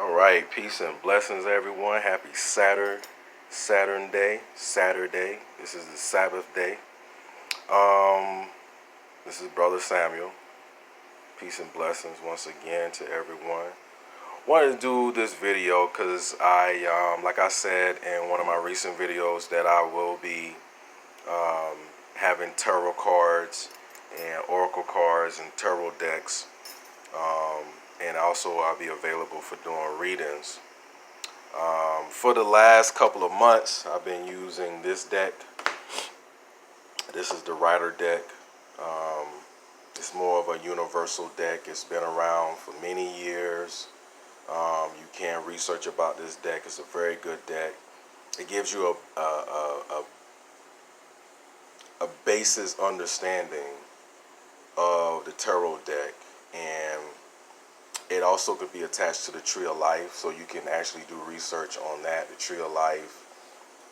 All right, peace and blessings, everyone. Happy Saturday. This is the Sabbath day. Um, this is Brother Samuel. Peace and blessings once again to everyone. Wanted to do this video because like I said in one of my recent videos, that I will be having tarot cards and oracle cards and tarot decks, and also I'll be available for doing readings. For the last couple of months, I've been using this deck. This is the Rider deck. Um, it's more of a universal deck. It's been around for many years. You can research about this deck. It's a very good deck. It gives you a basis understanding of the tarot deck, and it also could be attached to the Tree of Life, so you can actually do research on that, the Tree of Life,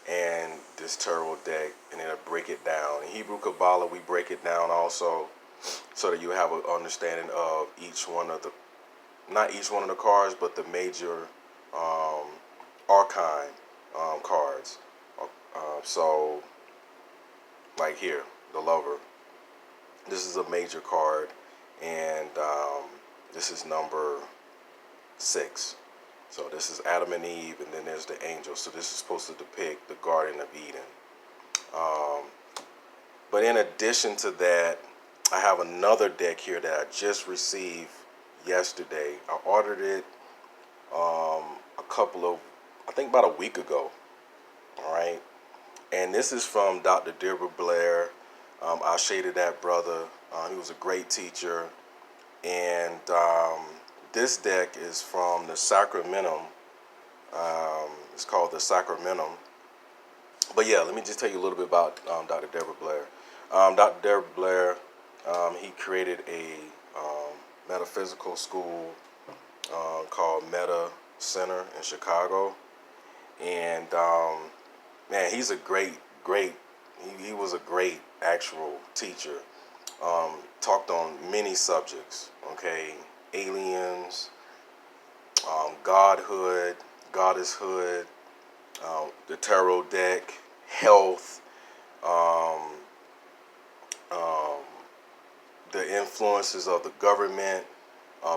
and this tarot deck, and it'll break it down. In Hebrew Kabbalah, we break it down also, so that you have an understanding of each one of the, not each one of the cards, but the major arcane cards. So, like here, the Lover. This is a major card, and this is number 6. So this is Adam and Eve, and then there's the angel. So this is supposed to depict the Garden of Eden. But in addition to that, I have another deck here that I just received yesterday. I ordered it I think about a week ago. All right. And this is from Dr. Deborah Blair. I shaded that brother. He was a great teacher. And this deck is from the Sacramentum. It's called the Sacramentum. But yeah, let me just tell you a little bit about Dr. Deborah Blair. Dr. Deborah Blair, he created a metaphysical school called Meta Center in Chicago. And man, he's a great, he was a great actual teacher. Talked on many subjects, okay? Aliens, godhood, goddesshood, the tarot deck, health, um, um, the influences of the government,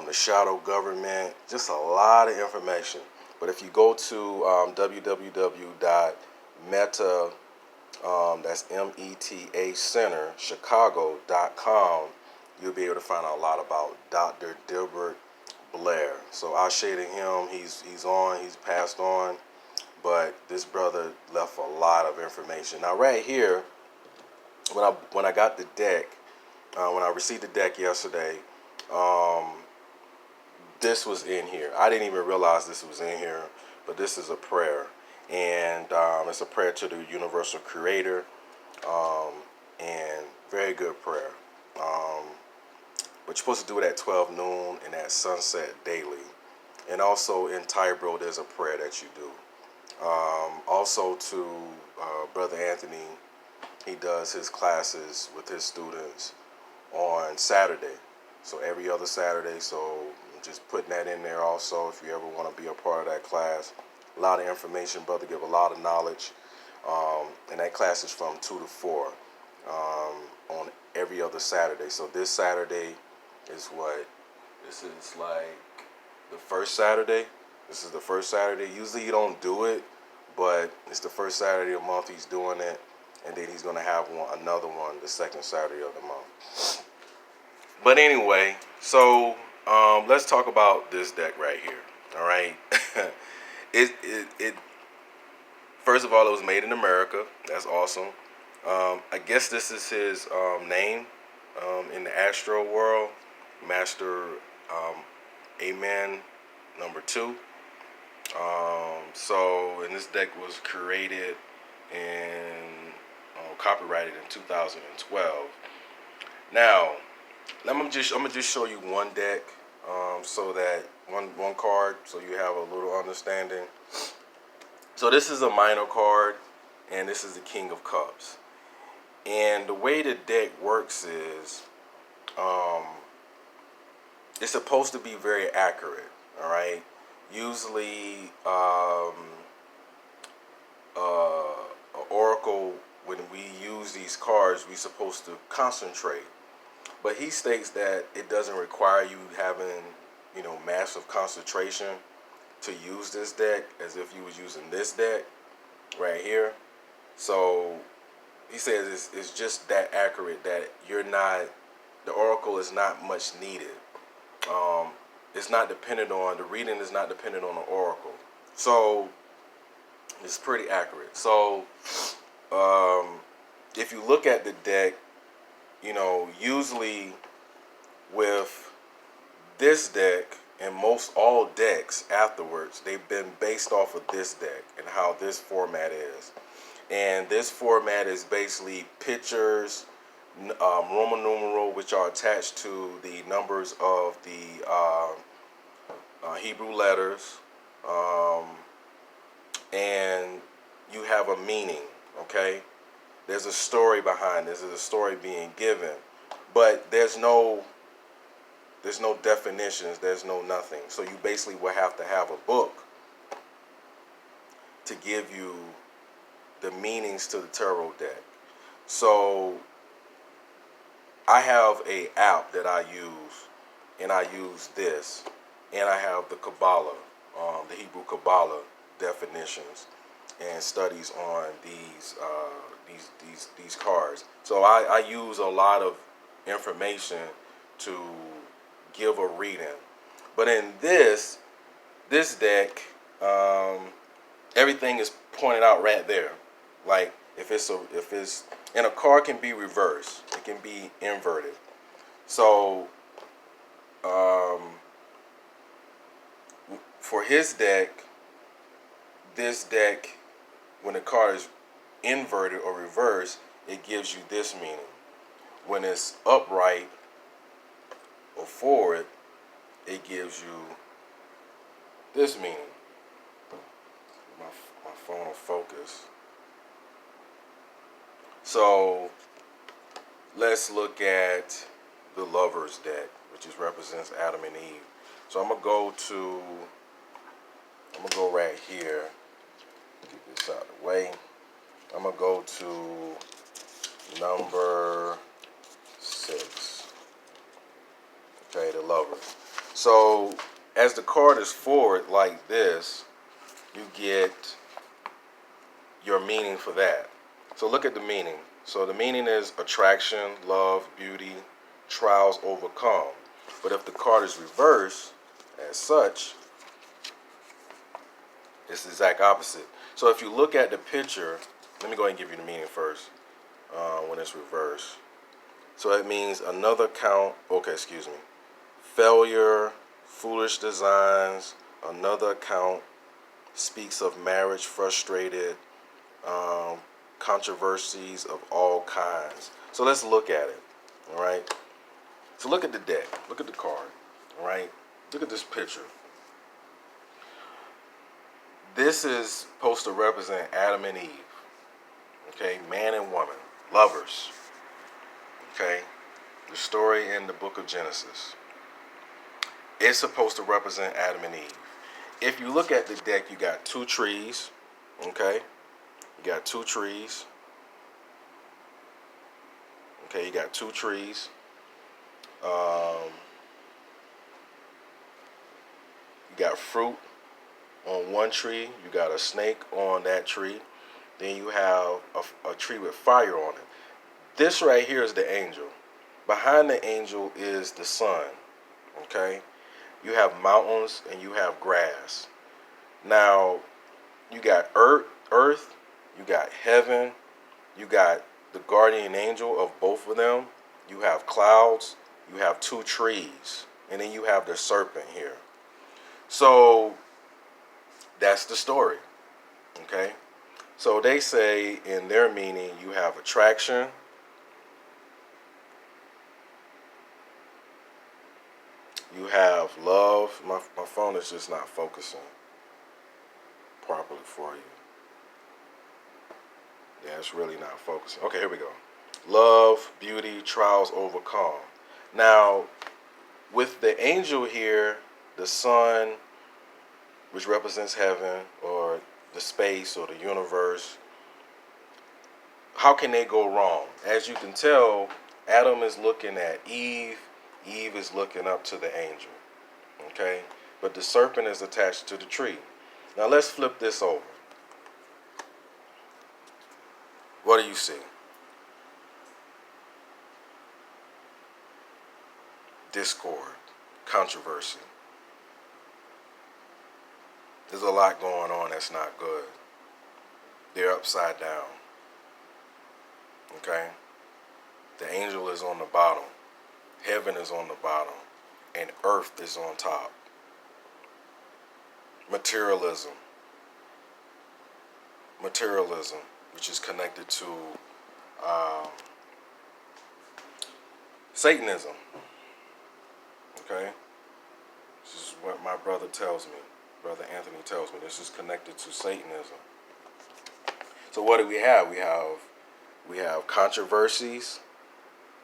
the shadow government, just a lot of information. But if you go to www.meta, that's META Center, Chicago.com, you'll be able to find out a lot about Dr. Dilbert Blair. So I shaded him. He's passed on, but this brother left a lot of information. Now right here, when I got the deck, when I received the deck yesterday, this was in here. I didn't even realize this was in here, but this is a prayer, and it's a prayer to the Universal Creator, and very good prayer. But you're supposed to do it at 12 noon and at sunset daily. And also in Tybro, there's a prayer that you do. Also to Brother Anthony, he does his classes with his students on Saturday. So every other Saturday. So just putting that in there also, if you ever want to be a part of that class. A lot of information, brother, give a lot of knowledge. And that class is from 2 to 4 on every other Saturday. So this Saturday is what? This is like the first Saturday. This is the first Saturday. Usually you don't do it, but it's the first Saturday of the month he's doing it. And then he's going to have another one the second Saturday of the month. But anyway, so let's talk about this deck right here. All right. it first of all, it was made in America. That's awesome. I guess this is his name in the astro world, Master Amen #2. And this deck was created and copyrighted in 2012. Now, I'm gonna just show you one deck, so that one card, so you have a little understanding. So this is a minor card, and this is the King of Cups. And the way the deck works is, it's supposed to be very accurate. All right, Usually, an oracle, when we use these cards, we're supposed to concentrate. But he states that it doesn't require you having, massive concentration to use this deck as if you was using this deck right here. So he says it's just that accurate that the oracle is not much needed. Um, it's not dependent on, the reading is not dependent on the oracle. So it's pretty accurate. So if you look at the deck, usually with this deck and most all decks afterwards, they've been based off of this deck and how this format is. And this format is basically pictures, Roman numeral, which are attached to the numbers of the Hebrew letters, and you have a meaning, okay? There's a story behind this. There's a story being given, but there's no definitions. There's no nothing. So you basically will have to have a book to give you the meanings to the tarot deck. So I have a app that I use, and I use this, and I have the Kabbalah, the Hebrew Kabbalah definitions and studies on these cards. So I use a lot of information to give a reading. But in this deck, everything is pointed out right there. Like if it's and a card can be reversed, it can be inverted. So for his deck, this deck, when the card is inverted or reversed, it gives you this meaning. When it's upright or forward, it gives you this meaning. My phone will focus. So let's look at the Lover's deck, which represents Adam and Eve. So I'm gonna go right here. Get this out of the way. I'm gonna go to number 6. Okay, the Lover. So as the card is forward like this, you get your meaning for that. So look at the meaning. So the meaning is attraction, love, beauty, trials overcome. But if the card is reversed as such, it's the exact opposite. So if you look at the picture, let me go ahead and give you the meaning first when it's reversed. So it means another count, failure, foolish designs, another account, speaks of marriage frustrated, controversies of all kinds. So let's look at it, all right? So look at the deck, look at the card, all right? Look at this picture. This is supposed to represent Adam and Eve, okay? Man and woman, lovers, okay? The story in the book of Genesis. It's supposed to represent Adam and Eve. If you look at the deck, you got 2 trees, okay? You got 2 trees. Okay, you got 2 trees. You got fruit on one tree. You got a snake on that tree. Then you have a tree with fire on it. This right here is the angel. Behind the angel is the sun, okay? You have mountains and you have grass. Now, you got earth, you got heaven, you got the guardian angel of both of them, you have clouds, you have 2 trees, and then you have the serpent here. So that's the story, okay? So they say in their meaning you have attraction, you have love. My phone is just not focusing properly for you. Yeah, it's really not focusing. Okay, here we go. Love, beauty, trials overcome. Now, with the angel here, the sun, which represents heaven or the space or the universe, how can they go wrong? As you can tell, Adam is looking at Eve. Eve is looking up to the angel. Okay? But the serpent is attached to the tree. Now let's flip this over. What do you see? Discord, controversy. There's a lot going on that's not good. They're upside down. Okay? The angel is on the bottom. Heaven is on the bottom. And earth is on top. Materialism. Materialism, which is connected to Satanism. Okay? This is what my brother tells me. Brother Anthony tells me this is connected to Satanism. So what do we have? We have controversies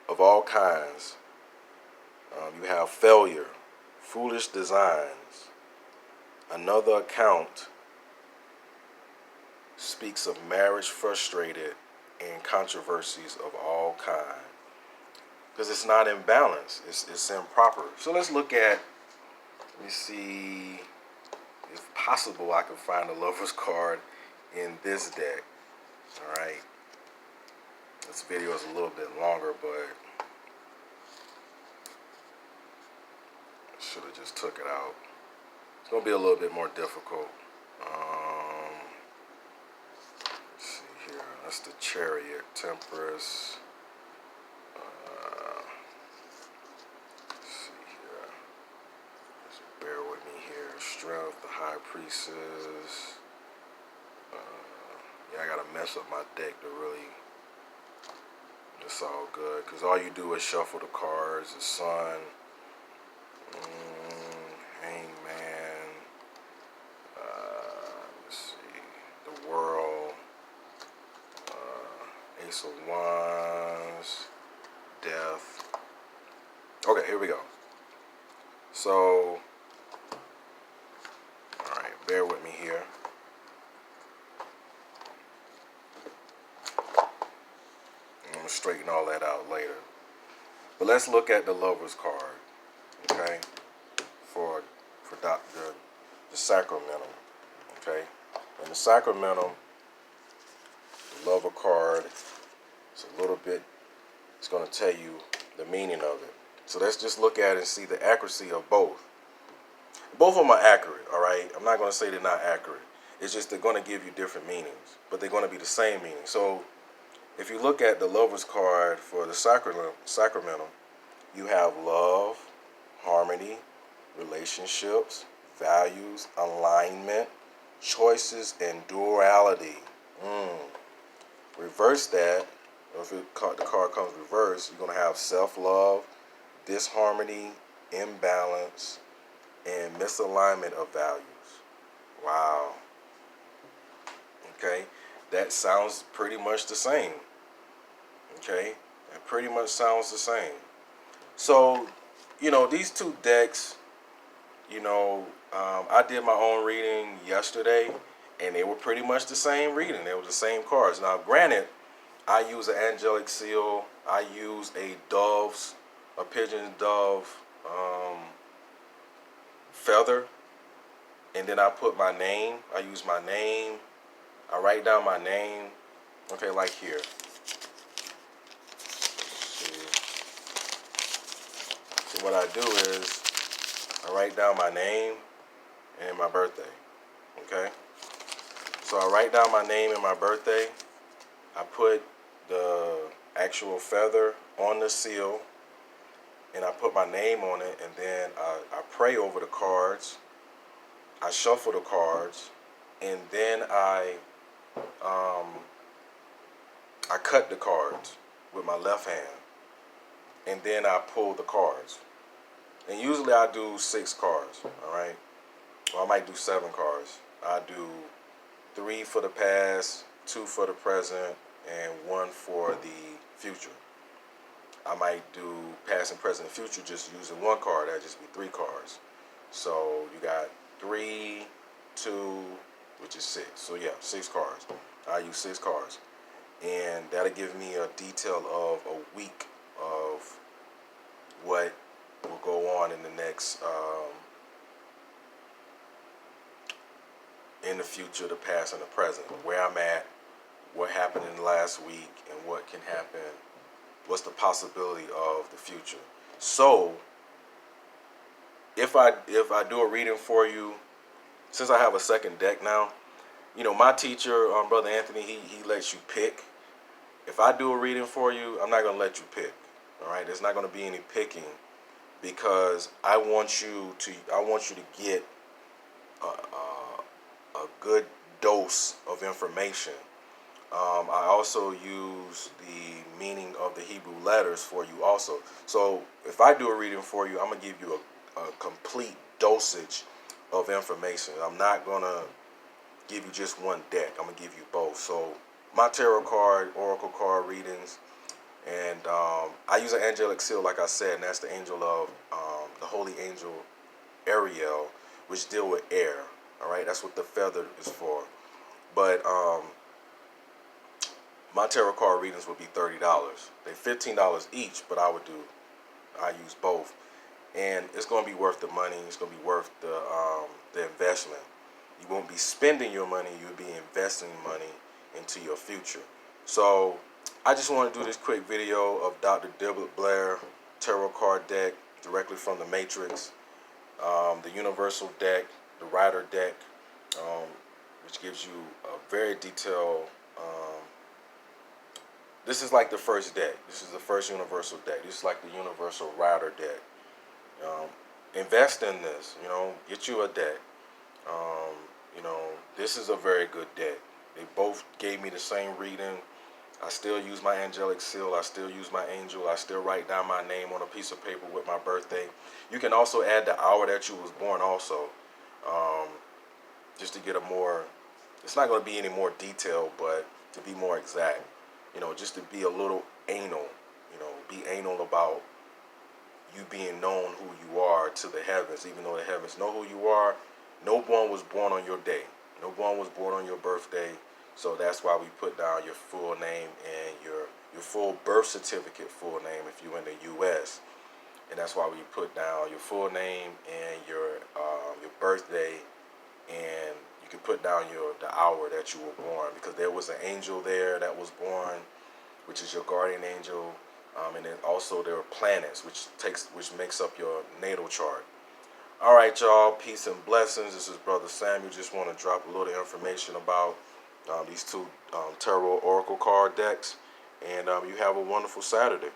of all kinds. You have failure, foolish designs. Another account speaks of marriage frustrated and controversies of all kinds. Because it's not in balance. It's improper. So let's look at, let me see, if possible I can find a lover's card in this deck. Alright. This video is a little bit longer, but I should have just took it out. It's going to be a little bit more difficult. Let's see here. That's the Chariot, Temperance. Let's see here. Just bear with me here. Strength, the High Priestess. Yeah, I got to mess up my deck to really... It's all good, because all you do is shuffle the cards. The Sun, Hangman, let's see, the World, Ace of Wands, Death. Okay, here we go. So, alright, bear with me here. Straighten all that out later. But let's look at the Lover's card, okay, for the Sacramentum, okay. And the Sacramentum, the Lover card, it's a little bit, it's going to tell you the meaning of it. So let's just look at it and see the accuracy of both. Both of them are accurate, all right. I'm not going to say they're not accurate. It's just they're going to give you different meanings, but they're going to be the same meaning. So if you look at the Lover's card for the Sacramentum, you have love, harmony, relationships, values, alignment, choices, and duality. Reverse that, or if the card comes reversed, you're going to have self-love, disharmony, imbalance, and misalignment of values. Wow. Okay, that sounds pretty much the same. Okay, it pretty much sounds the same. So, you know, these two decks, you know, I did my own reading yesterday, and they were pretty much the same reading. They were the same cards. Now, granted, I use an angelic seal. I use a pigeon dove feather, and then I put my name. I use my name. I write down my name. Okay, like here. So what I do is I write down my name and my birthday. Okay? So I write down my name and my birthday. I put the actual feather on the seal, and I put my name on it, and then I pray over the cards. I shuffle the cards, and then I cut the cards with my left hand, and then I pull the cards. And usually I do 6 cards, all right? Well, I might do 7 cards. I do 3 for the past, 2 for the present, and 1 for the future. I might do past and present and future just using 1 card. That'd just be 3 cards. So you got 3, 2, which is 6. So yeah, 6 cards. I use 6 cards, and that'll give me a detail of a week of what will go on in the next, in the future, the past, and the present. Where I'm at, what happened in the last week, and what can happen. What's the possibility of the future? So if I do a reading for you, since I have a second deck now, you know, my teacher, Brother Anthony, he lets you pick. If I do a reading for you, I'm not going to let you pick. All right, there's not going to be any picking, because I want you to get a good dose of information. I also use the meaning of the Hebrew letters for you also. So if I do a reading for you, I'm going to give you a complete dosage of information. I'm not going to give you just one deck. I'm going to give you both. So my tarot card, oracle card readings, and I use an angelic seal, like I said, and that's the angel of the holy angel Ariel, which deal with air. All right, that's what the feather is for. But my tarot card readings would be $30. They're $15 each, but I use both, and it's going to be worth the money. It's going to be worth the investment. You won't be spending your money. You'll be investing money into your future. So I just want to do this quick video of Dr. Diblet Blair tarot card deck directly from the Matrix, the Universal deck, the Rider deck, which gives you a very detailed. This is like the first deck. This is the first Universal deck. This is like the Universal Rider deck. Invest in this. You know, get you a deck. You know, this is a very good deck. They both gave me the same reading. I still use my angelic seal. I still use my angel. I still write down my name on a piece of paper with my birthday. You can also add the hour that you was born also, just to get a more, it's not going to be any more detailed, but to be more exact. You know, just to be a little anal, you know, be anal about you being known who you are to the heavens, even though the heavens know who you are. No one was born on your day. No one was born on your birthday. So that's why we put down your full name and your full birth certificate full name if you're in the U.S. And that's why we put down your full name and your birthday, and you can put down the hour that you were born, because there was an angel there that was born, which is your guardian angel, and then also there are planets, which makes up your natal chart. All right, y'all. Peace and blessings. This is Brother Samuel. Just want to drop a little information about these two tarot oracle card decks, and you have a wonderful Saturday.